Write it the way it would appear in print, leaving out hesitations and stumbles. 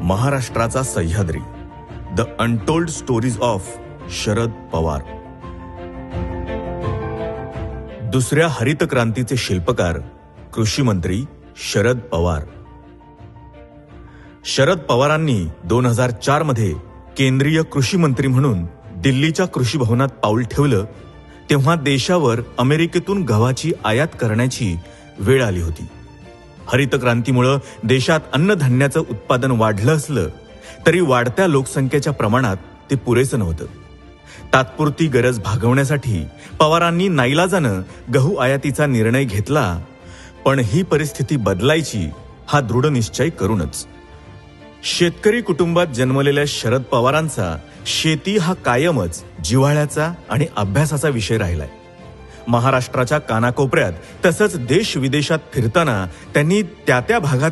महाराष्ट्राचा Sahyadri, the untold stories of Sharad Pawar. दुसऱ्या हरित क्रांतीचे शिल्पकार कृषी मंत्री शरद पवार. शरद पवारांनी 2004 मध्ये केंद्रीय कृषी मंत्री म्हणून दिल्लीच्या कृषी भवनात पाऊल ठेवलं तेव्हा देशावर अमेरिकेतून गव्हाची आयात करण्याची वेळ आली होती. हरित क्रांतीमुळे देशात अन्नधान्याचं उत्पादन वाढलं असलं तरी वाढत्या लोकसंख्येच्या प्रमाणात ते पुरेसं नव्हतं. तात्पुरती गरज भागवण्यासाठी पवारांनी नाईलाजानं गहू आयातीचा निर्णय घेतला, पण ही परिस्थिती बदलायची हा दृढ निश्चय करूनच. शेतकरी कुटुंबात जन्मलेल्या शरद पवारांचा शेती हा कायमच जिव्हाळ्याचा आणि अभ्यासाचा विषय राहिलाय. महाराष्ट्राच्या कानाकोपऱ्यात तसंच देश विदेशात फिरताना त्यांनी त्या भागात